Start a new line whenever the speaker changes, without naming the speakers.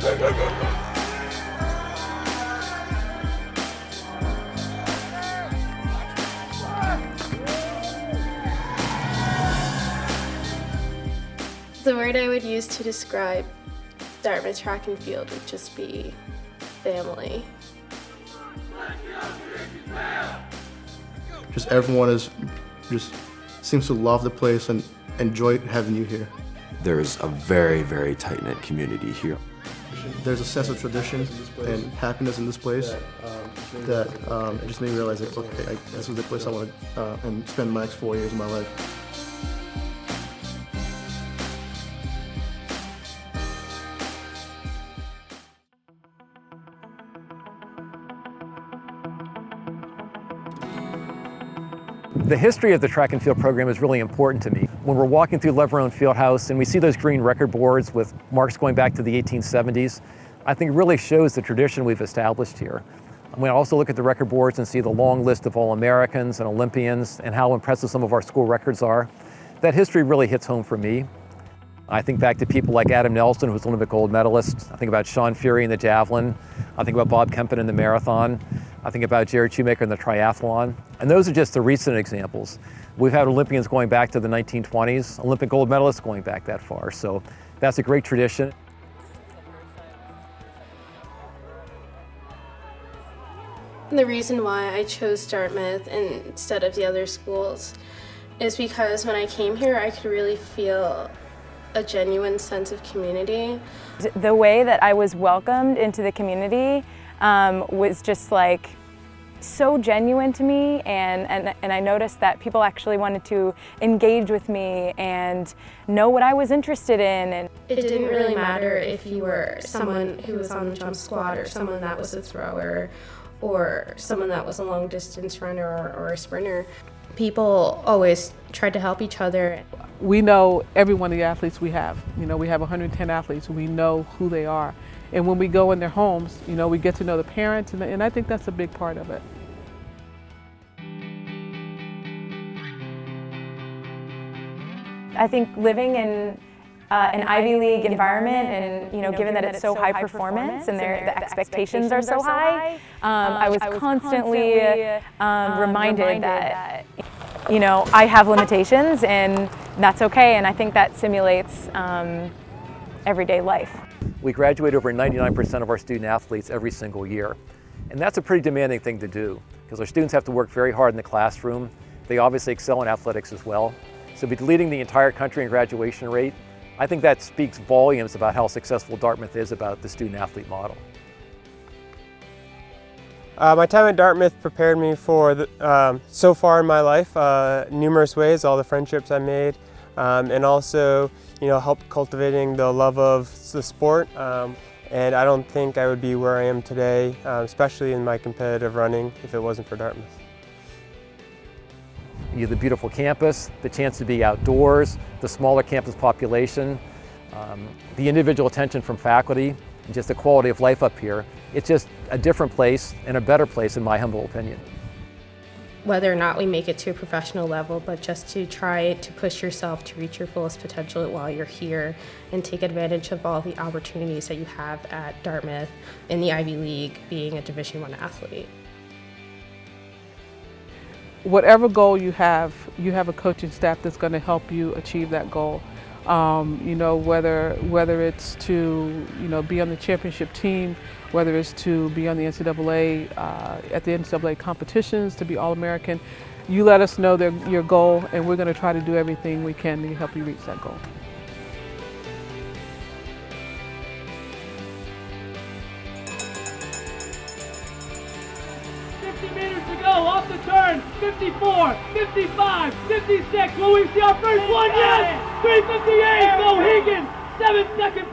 The word I would use to describe Dartmouth track and field would just be family.
Just everyone seems to love the place and enjoy having you here.
There's a very, very tight-knit community here.
There's a sense of tradition and happiness in this place that it just made me realize that, okay, this is the place I want to and spend my next 4 years of my life.
The history of the track and field program is really important to me. When we're walking through Ribeiro Fieldhouse and we see those green record boards with marks going back to the 1870s, I think it really shows the tradition we've established here. We also look at the record boards and see the long list of All-Americans and Olympians and how impressive some of our school records are. That history really hits home for me. I think back to people like Adam Nelson, who was an Olympic gold medalist. I think about Sean Fury in the javelin. I think about Bob Kempen in the marathon. I think about Jared Shoemaker in the triathlon. And those are just the recent examples. We've had Olympians going back to the 1920s, Olympic gold medalists going back that far. So that's a great tradition.
The reason why I chose Dartmouth instead of the other schools is because when I came here, I could really feel a genuine sense of community.
The way that I was welcomed into the community was just like so genuine to me, and I noticed that people actually wanted to engage with me and know what I was interested in. And
it didn't really matter if you were someone who was on the jump squad or someone that was a thrower or someone that was a long distance runner or a sprinter. People always tried to help each other.
We know every one of the athletes we have. You know, we have 110 athletes. We know who they are. And when we go in their homes, you know, we get to know the parents, and I think that's a big part of it.
I think living in an Ivy League environment, and you know, given that it's so high performance and the expectations are so high, I was constantly reminded that, you know, I have limitations and that's okay, and I think that simulates everyday life.
We graduate over 99% of our student athletes every single year. And that's a pretty demanding thing to do because our students have to work very hard in the classroom. They obviously excel in athletics as well. So to be leading the entire country in graduation rate, I think that speaks volumes about how successful Dartmouth is about the student athlete model.
My time at Dartmouth prepared me for, so far in my life, numerous ways, all the friendships I made, and also, you know, helped cultivating the love of the sport. And I don't think I would be where I am today, especially in my competitive running, if it wasn't for Dartmouth.
You have the beautiful campus, the chance to be outdoors, the smaller campus population, the individual attention from faculty, and just the quality of life up here. It's just a different place and a better place in my humble opinion.
Whether or not we make it to a professional level, but just to try to push yourself to reach your fullest potential while you're here and take advantage of all the opportunities that you have at Dartmouth in the Ivy League, being a Division I athlete.
Whatever goal you have a coaching staff that's going to help you achieve that goal. You know, whether it's to, you know, be on the championship team, whether it's to be on the NCAA, at the NCAA competitions, to be All-American, you let us know your goal, and we're going to try to do everything we can to help you reach that goal.
Off the turn, 54, 55, 56, will we see our first one? Yes! 358, no Higgins, 7 seconds